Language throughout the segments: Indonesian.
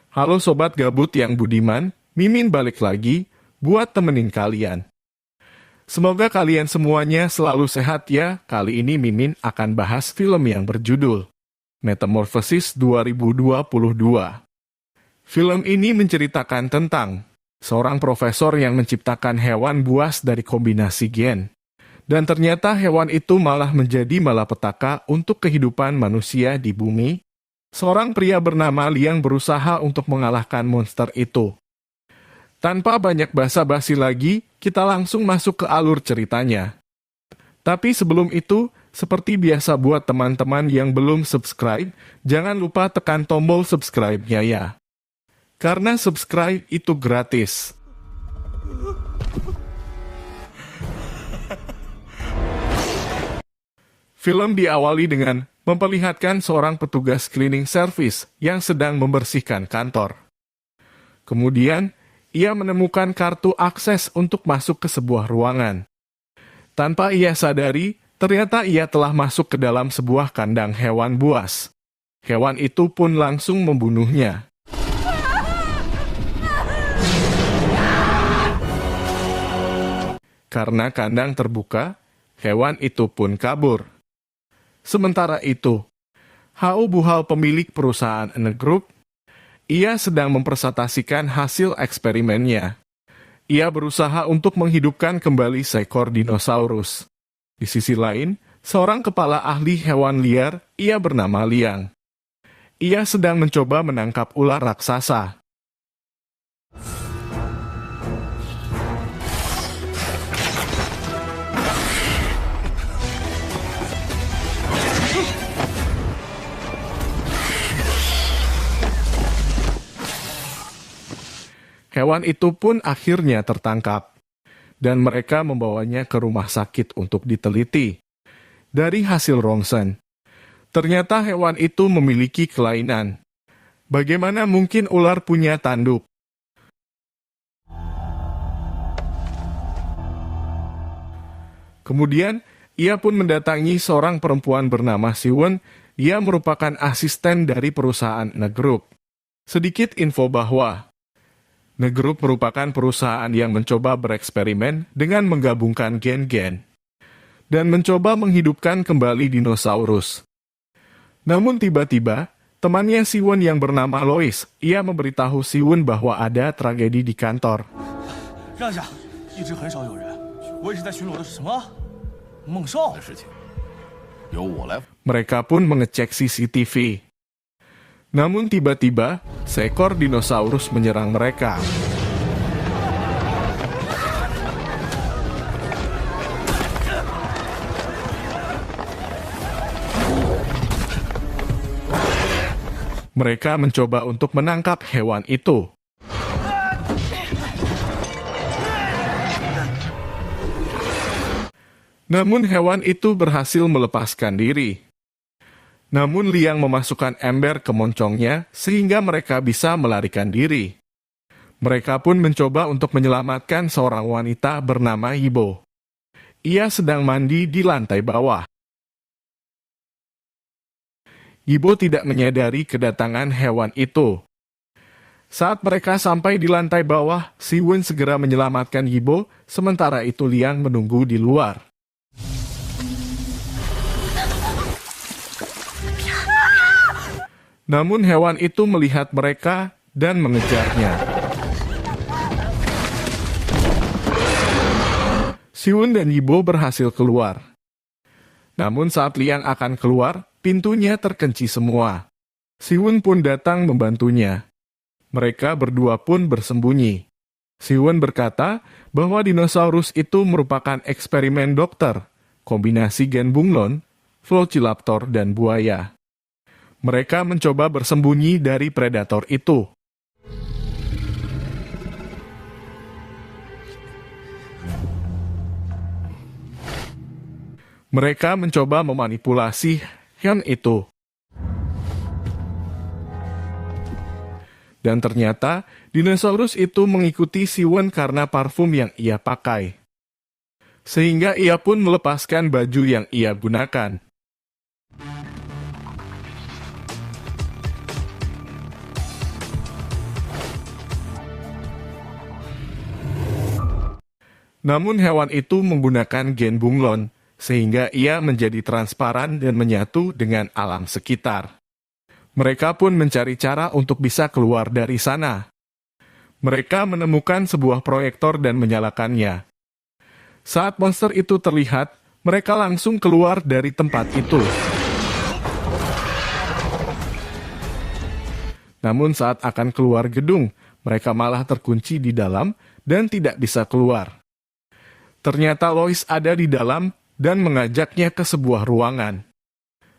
Halo sobat gabut yang budiman, Mimin balik lagi buat temenin kalian. Semoga kalian semuanya selalu sehat ya. Kali ini Mimin akan bahas film yang berjudul Metamorphosis 2022. Film ini menceritakan tentang seorang profesor yang menciptakan hewan buas dari kombinasi gen. Dan ternyata hewan itu malah menjadi malapetaka untuk kehidupan manusia di bumi. Seorang pria bernama Liang berusaha untuk mengalahkan monster itu. Tanpa banyak basa-basi lagi, kita langsung masuk ke alur ceritanya. Tapi sebelum itu, seperti biasa buat teman-teman yang belum subscribe, jangan lupa tekan tombol subscribe-nya ya. Karena subscribe itu gratis. Film diawali dengan memperlihatkan seorang petugas cleaning service yang sedang membersihkan kantor. Kemudian, ia menemukan kartu akses untuk masuk ke sebuah ruangan. Tanpa ia sadari, ternyata ia telah masuk ke dalam sebuah kandang hewan buas. Hewan itu pun langsung membunuhnya. Karena kandang terbuka, hewan itu pun kabur. Sementara itu, Hao Buhal pemilik perusahaan Ene Group, ia sedang mempresentasikan hasil eksperimennya. Ia berusaha untuk menghidupkan kembali seekor dinosaurus. Di sisi lain, seorang kepala ahli hewan liar, ia bernama Liang. Ia sedang mencoba menangkap ular raksasa. Hewan itu pun akhirnya tertangkap, dan mereka membawanya ke rumah sakit untuk diteliti. Dari hasil ronsen, ternyata hewan itu memiliki kelainan. Bagaimana mungkin ular punya tanduk? Kemudian, ia pun mendatangi seorang perempuan bernama Siwon, ia merupakan asisten dari perusahaan Ene Group. Sedikit info bahwa Ene Group merupakan perusahaan yang mencoba bereksperimen dengan menggabungkan gen-gen dan mencoba menghidupkan kembali dinosaurus. Namun tiba-tiba, temannya Siwon yang bernama Lois, ia memberitahu Siwon bahwa ada tragedi di kantor. Mereka pun mengecek CCTV. Namun tiba-tiba, seekor dinosaurus menyerang mereka. Mereka mencoba untuk menangkap hewan itu. Namun hewan itu berhasil melepaskan diri. Namun Liang memasukkan ember ke moncongnya sehingga mereka bisa melarikan diri. Mereka pun mencoba untuk menyelamatkan seorang wanita bernama Yibo. Ia sedang mandi di lantai bawah. Yibo tidak menyadari kedatangan hewan itu. Saat mereka sampai di lantai bawah, Siwon segera menyelamatkan Yibo, sementara itu Liang menunggu di luar. Namun hewan itu melihat mereka dan mengejarnya. Siwon dan Yibo berhasil keluar. Namun saat Liang akan keluar, pintunya terkunci semua. Siwon pun datang membantunya. Mereka berdua pun bersembunyi. Siwon berkata bahwa dinosaurus itu merupakan eksperimen dokter, kombinasi gen bunglon, velociraptor, dan buaya. Mereka mencoba bersembunyi dari predator itu. Mereka mencoba memanipulasi hewan itu. Dan ternyata, dinosaurus itu mengikuti Siwon karena parfum yang ia pakai. Sehingga ia pun melepaskan baju yang ia gunakan. Namun hewan itu menggunakan gen bunglon, sehingga ia menjadi transparan dan menyatu dengan alam sekitar. Mereka pun mencari cara untuk bisa keluar dari sana. Mereka menemukan sebuah proyektor dan menyalakannya. Saat monster itu terlihat, mereka langsung keluar dari tempat itu. Namun saat akan keluar gedung, mereka malah terkunci di dalam dan tidak bisa keluar. Ternyata Lois ada di dalam dan mengajaknya ke sebuah ruangan.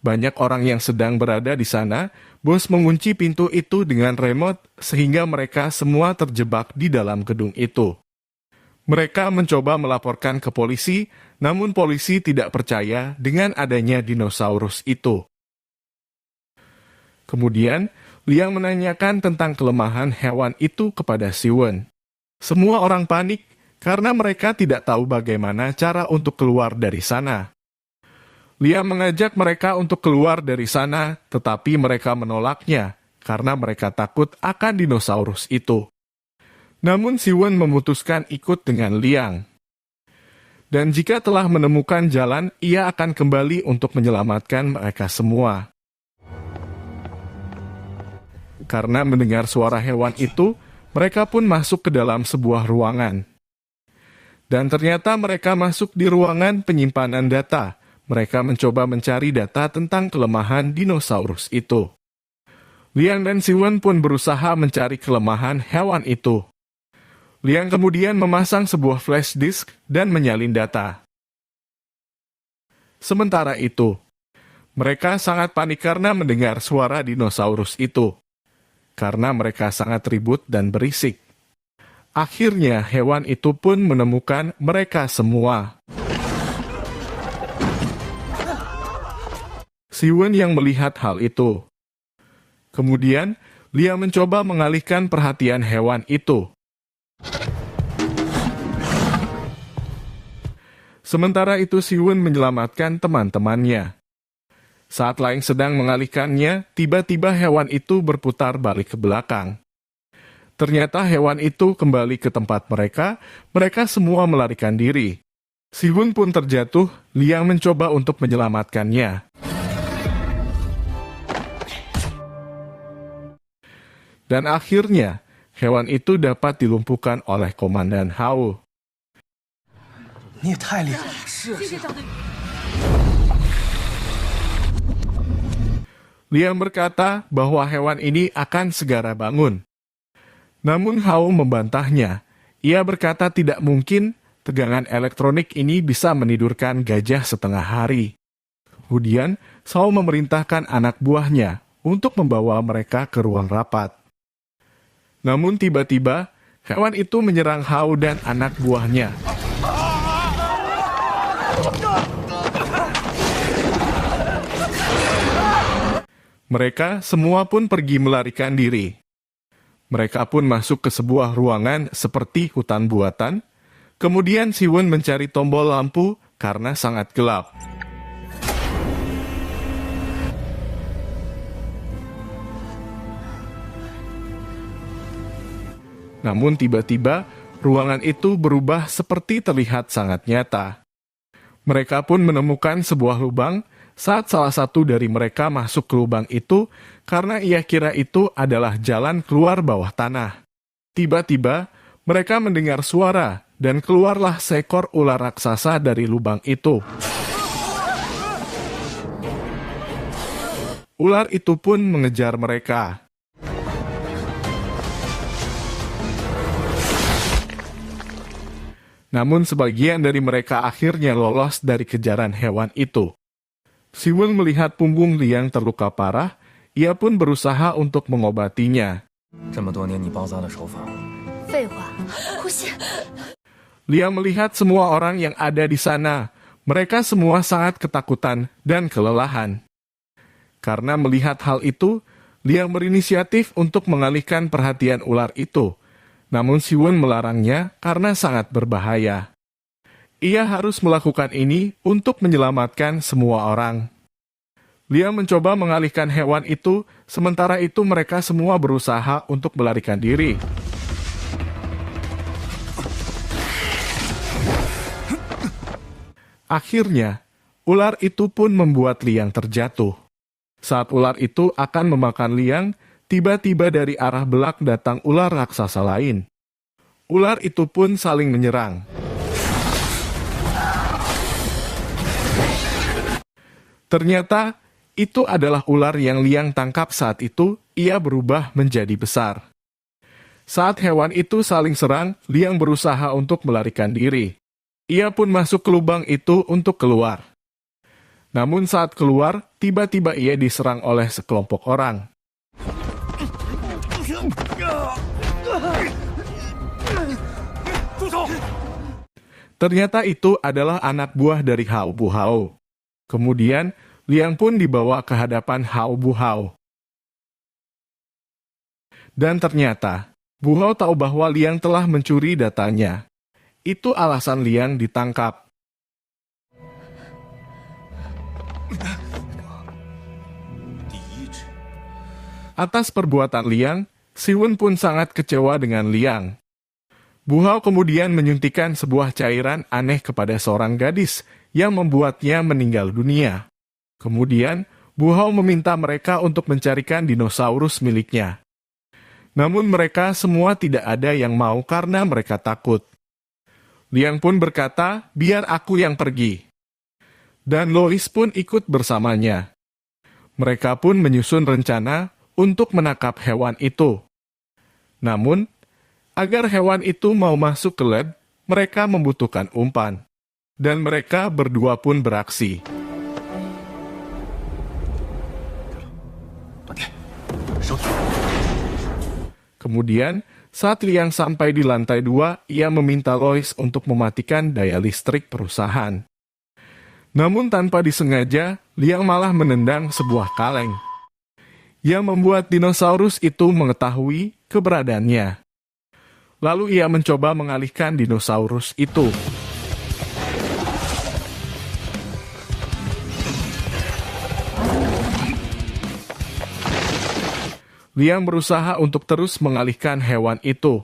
Banyak orang yang sedang berada di sana, bos mengunci pintu itu dengan remote sehingga mereka semua terjebak di dalam gedung itu. Mereka mencoba melaporkan ke polisi, namun polisi tidak percaya dengan adanya dinosaurus itu. Kemudian, Liang menanyakan tentang kelemahan hewan itu kepada Siwon. Semua orang panik karena mereka tidak tahu bagaimana cara untuk keluar dari sana. Liang mengajak mereka untuk keluar dari sana, tetapi mereka menolaknya karena mereka takut akan dinosaurus itu. Namun Siwon memutuskan ikut dengan Liang. Dan jika telah menemukan jalan, ia akan kembali untuk menyelamatkan mereka semua. Karena mendengar suara hewan itu, mereka pun masuk ke dalam sebuah ruangan. Dan ternyata mereka masuk di ruangan penyimpanan data. Mereka mencoba mencari data tentang kelemahan dinosaurus itu. Liang dan Siwon pun berusaha mencari kelemahan hewan itu. Liang kemudian memasang sebuah flash disk dan menyalin data. Sementara itu, mereka sangat panik karena mendengar suara dinosaurus itu. Karena mereka sangat ribut dan berisik. Akhirnya hewan itu pun menemukan mereka semua. Siwon yang melihat hal itu. Kemudian, Liang mencoba mengalihkan perhatian hewan itu. Sementara itu Siwon menyelamatkan teman-temannya. Saat Liang sedang mengalihkannya, tiba-tiba hewan itu berputar balik ke belakang. Ternyata hewan itu kembali ke tempat mereka semua melarikan diri. Siwon pun terjatuh, Liang mencoba untuk menyelamatkannya. Dan akhirnya, hewan itu dapat dilumpuhkan oleh Komandan Hao. Liang berkata bahwa hewan ini akan segera bangun. Namun Hao membantahnya. Ia berkata tidak mungkin tegangan elektronik ini bisa menidurkan gajah setengah hari. Kemudian, Hao memerintahkan anak buahnya untuk membawa mereka ke ruang rapat. Namun tiba-tiba, hewan itu menyerang Hao dan anak buahnya. Mereka semua pun pergi melarikan diri. Mereka pun masuk ke sebuah ruangan seperti hutan buatan. Kemudian Siwon mencari tombol lampu karena sangat gelap. Namun tiba-tiba, ruangan itu berubah seperti terlihat sangat nyata. Mereka pun menemukan sebuah lubang saat salah satu dari mereka masuk ke lubang itu karena ia kira itu adalah jalan keluar bawah tanah. Tiba-tiba, mereka mendengar suara dan keluarlah seekor ular raksasa dari lubang itu. Ular itu pun mengejar mereka. Namun sebagian dari mereka akhirnya lolos dari kejaran hewan itu. Siwon melihat punggung Liang terluka parah, ia pun berusaha untuk mengobatinya. Liang melihat semua orang yang ada di sana. Mereka semua sangat ketakutan dan kelelahan. Karena melihat hal itu, Liang berinisiatif untuk mengalihkan perhatian ular itu. Namun Siwon melarangnya karena sangat berbahaya. Ia harus melakukan ini untuk menyelamatkan semua orang. Liang mencoba mengalihkan hewan itu, sementara itu mereka semua berusaha untuk melarikan diri. Akhirnya, ular itu pun membuat Liang terjatuh. Saat ular itu akan memakan Liang, tiba-tiba dari arah belak datang ular raksasa lain. Ular itu pun saling menyerang. Ternyata, itu adalah ular yang Liang tangkap saat itu, ia berubah menjadi besar. Saat hewan itu saling serang, Liang berusaha untuk melarikan diri. Ia pun masuk ke lubang itu untuk keluar. Namun saat keluar, tiba-tiba ia diserang oleh sekelompok orang. Ternyata itu adalah anak buah dari Hao Buhao. Kemudian, Liang pun dibawa ke hadapan Hao Buhao. Dan ternyata, Buhao tahu bahwa Liang telah mencuri datanya. Itu alasan Liang ditangkap. Atas perbuatan Liang, Siwon pun sangat kecewa dengan Liang. Buhao kemudian menyuntikkan sebuah cairan aneh kepada seorang gadis yang membuatnya meninggal dunia. Kemudian, Buhao meminta mereka untuk mencarikan dinosaurus miliknya. Namun mereka semua tidak ada yang mau karena mereka takut. Liang pun berkata, biar aku yang pergi. Dan Lois pun ikut bersamanya. Mereka pun menyusun rencana untuk menangkap hewan itu. Namun, agar hewan itu mau masuk ke lab, mereka membutuhkan umpan. Dan mereka berdua pun beraksi. Kemudian, saat Liang sampai di lantai 2, ia meminta Lois untuk mematikan daya listrik perusahaan. Namun tanpa disengaja, Liang malah menendang sebuah kaleng. Yang membuat dinosaurus itu mengetahui keberadaannya. Lalu ia mencoba mengalihkan dinosaurus itu. Liang berusaha untuk terus mengalihkan hewan itu.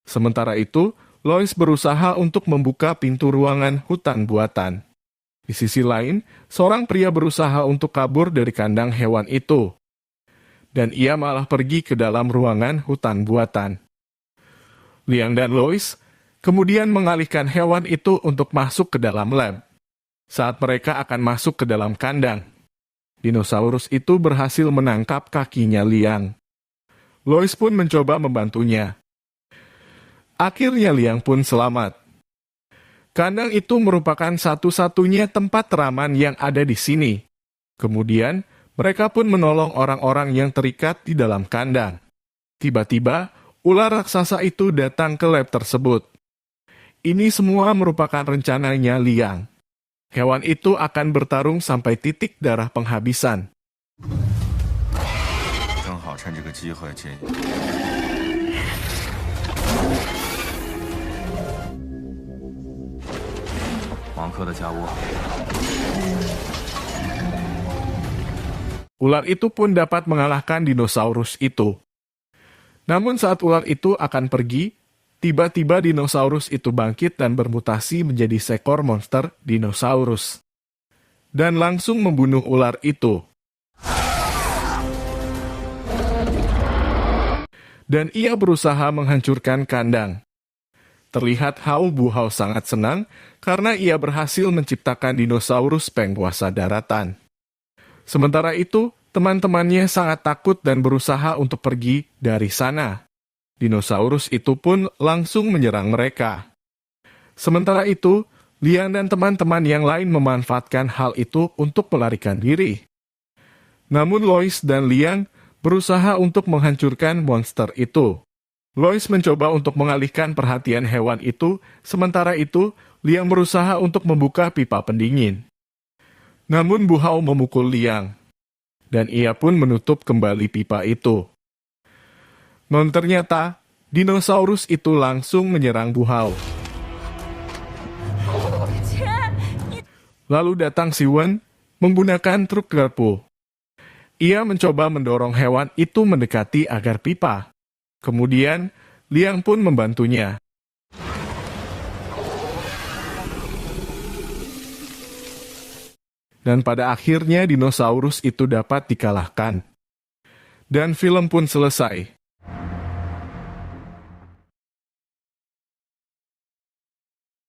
Sementara itu, Lois berusaha untuk membuka pintu ruangan hutan buatan. Di sisi lain, seorang pria berusaha untuk kabur dari kandang hewan itu. Dan ia malah pergi ke dalam ruangan hutan buatan. Liang dan Lois kemudian mengalihkan hewan itu untuk masuk ke dalam lab. Saat mereka akan masuk ke dalam kandang, dinosaurus itu berhasil menangkap kakinya Liang. Lois pun mencoba membantunya. Akhirnya Liang pun selamat. Kandang itu merupakan satu-satunya tempat teraman yang ada di sini. Kemudian, mereka pun menolong orang-orang yang terikat di dalam kandang. Tiba-tiba, ular raksasa itu datang ke lab tersebut. Ini semua merupakan rencananya Liang. Hewan itu akan bertarung sampai titik darah penghabisan. 正好趁这个机会进。王科的家窝。 Ular itu pun dapat mengalahkan dinosaurus itu. Namun saat ular itu akan pergi, tiba-tiba dinosaurus itu bangkit dan bermutasi menjadi seekor monster dinosaurus. Dan langsung membunuh ular itu. Dan ia berusaha menghancurkan kandang. Terlihat Hao Buhao sangat senang karena ia berhasil menciptakan dinosaurus penguasa daratan. Sementara itu, teman-temannya sangat takut dan berusaha untuk pergi dari sana. Dinosaurus itu pun langsung menyerang mereka. Sementara itu, Liang dan teman-teman yang lain memanfaatkan hal itu untuk melarikan diri. Namun Lois dan Liang berusaha untuk menghancurkan monster itu. Lois mencoba untuk mengalihkan perhatian hewan itu, sementara itu Liang berusaha untuk membuka pipa pendingin. Namun Buhao memukul Liang, dan ia pun menutup kembali pipa itu. Non ternyata, dinosaurus itu langsung menyerang Buhao. Lalu datang Siwon menggunakan truk garpu. Ia mencoba mendorong hewan itu mendekati agar pipa. Kemudian, Liang pun membantunya. Dan pada akhirnya dinosaurus itu dapat dikalahkan. Dan film pun selesai.